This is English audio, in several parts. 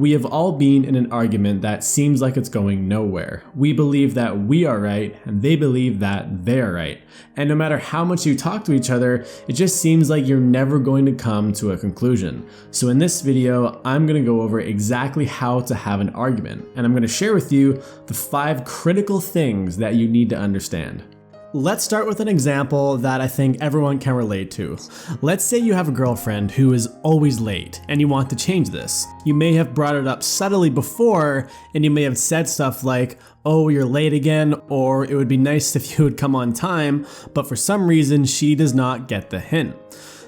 We have all been in an argument that seems like it's going nowhere. We believe that we are right and they believe that they are right. And no matter how much you talk to each other, it just seems like you're never going to come to a conclusion. So in this video, I'm going to go over exactly how to have an argument, and I'm going to share with you the 5 critical things that you need to understand. Let's start with an example that I think everyone can relate to. Let's say you have a girlfriend who is always late and you want to change this. You may have brought it up subtly before, and you may have said stuff like, "Oh, you're late again," or "It would be nice if you would come on time," but for some reason she does not get the hint.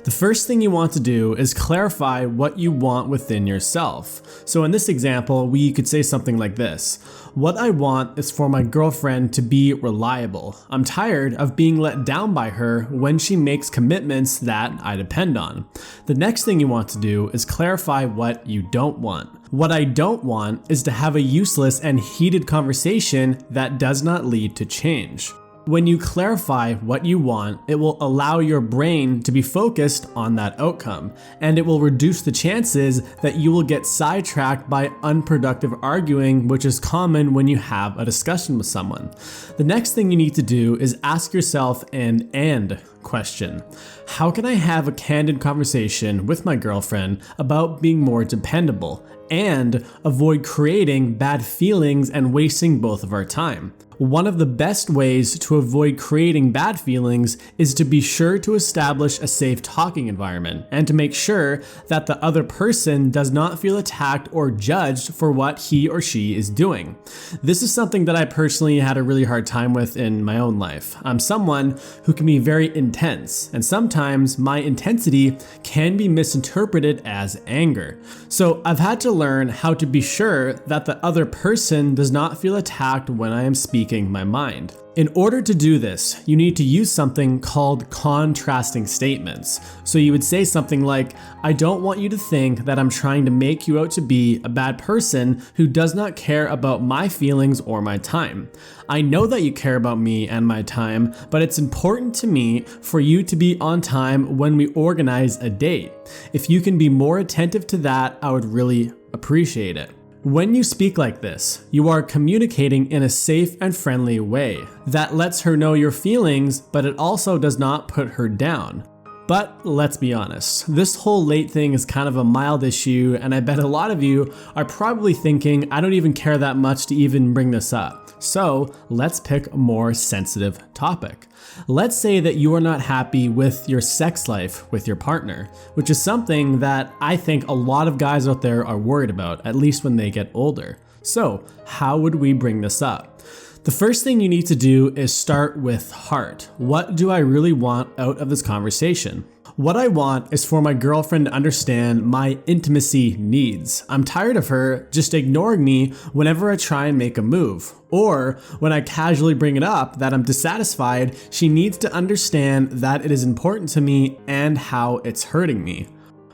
The first thing you want to do is clarify what you want within yourself. So in this example, we could say something like this: "What I want is for my girlfriend to be reliable. I'm tired of being let down by her when she makes commitments that I depend on." The next thing you want to do is clarify what you don't want. What I don't want is to have a useless and heated conversation that does not lead to change. When you clarify what you want, it will allow your brain to be focused on that outcome, and it will reduce the chances that you will get sidetracked by unproductive arguing, which is common when you have a discussion with someone. The next thing you need to do is ask yourself an "and" question. How can I have a candid conversation with my girlfriend about being more dependable and avoid creating bad feelings and wasting both of our time? One of the best ways to avoid creating bad feelings is to be sure to establish a safe talking environment and to make sure that the other person does not feel attacked or judged for what he or she is doing. This is something that I personally had a really hard time with in my own life. I'm someone who can be very intense, and sometimes my intensity can be misinterpreted as anger. So I've had to learn how to be sure that the other person does not feel attacked when I am speaking my mind. In order to do this, you need to use something called contrasting statements. So you would say something like, "I don't want you to think that I'm trying to make you out to be a bad person who does not care about my feelings or my time. I know that you care about me and my time, but it's important to me for you to be on time when we organize a date. If you can be more attentive to that, I would really appreciate it." When you speak like this, you are communicating in a safe and friendly way that lets her know your feelings, but it also does not put her down. But let's be honest, this whole late thing is kind of a mild issue, and I bet a lot of you are probably thinking, "I don't even care that much to even bring this up." So let's pick a more sensitive topic. Let's say that you are not happy with your sex life with your partner, which is something that I think a lot of guys out there are worried about, at least when they get older. So how would we bring this up? The first thing you need to do is start with heart. What do I really want out of this conversation? What I want is for my girlfriend to understand my intimacy needs. I'm tired of her just ignoring me whenever I try and make a move. Or when I casually bring it up that I'm dissatisfied, she needs to understand that it is important to me and how it's hurting me.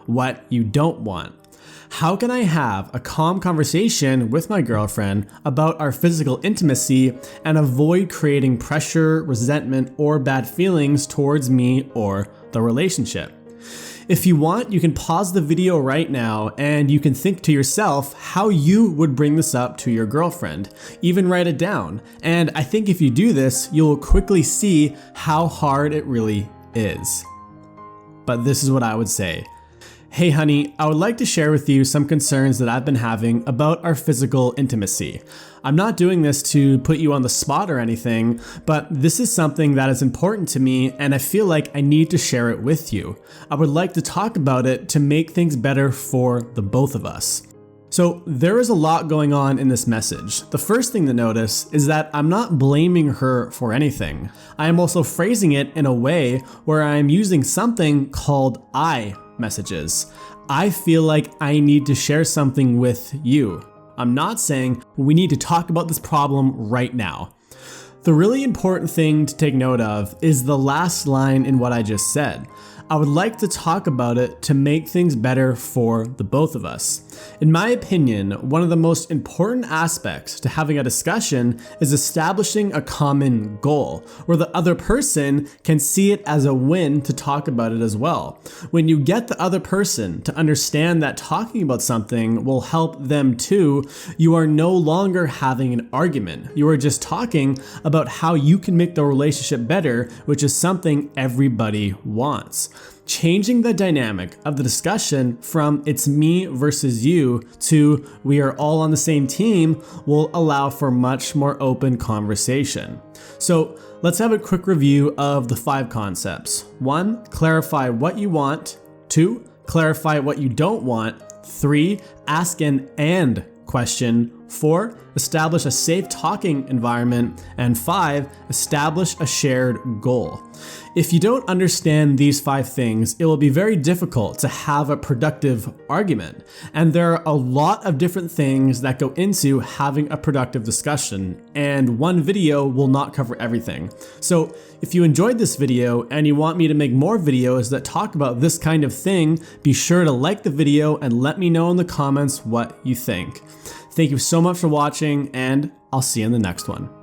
What you don't want. How can I have a calm conversation with my girlfriend about our physical intimacy and avoid creating pressure, resentment, or bad feelings towards me or the relationship? If you want, you can pause the video right now and you can think to yourself how you would bring this up to your girlfriend. Even write it down. And I think if you do this, you'll quickly see how hard it really is. But this is what I would say. "Hey honey, I would like to share with you some concerns that I've been having about our physical intimacy. I'm not doing this to put you on the spot or anything, but this is something that is important to me and I feel like I need to share it with you. I would like to talk about it to make things better for the both of us." So there is a lot going on in this message. The first thing to notice is that I'm not blaming her for anything. I am also phrasing it in a way where I am using something called I messages. I feel like I need to share something with you. I'm not saying we need to talk about this problem right now. The really important thing to take note of is the last line in what I just said. I would like to talk about it to make things better for the both of us. In my opinion, one of the most important aspects to having a discussion is establishing a common goal, where the other person can see it as a win to talk about it as well. When you get the other person to understand that talking about something will help them too, you are no longer having an argument. You are just talking about how you can make the relationship better, which is something everybody wants. Changing the dynamic of the discussion from it's me versus you to we are all on the same team will allow for much more open conversation. So let's have a quick review of the 5 concepts. 1, clarify what you want. 2, clarify what you don't want. 3, ask an and question. 4, establish a safe talking environment. And 5, establish a shared goal. If you don't understand these 5 things, it will be very difficult to have a productive argument. And there are a lot of different things that go into having a productive discussion, and one video will not cover everything. So if you enjoyed this video and you want me to make more videos that talk about this kind of thing, be sure to like the video and let me know in the comments what you think. Thank you so much for watching, and I'll see you in the next one.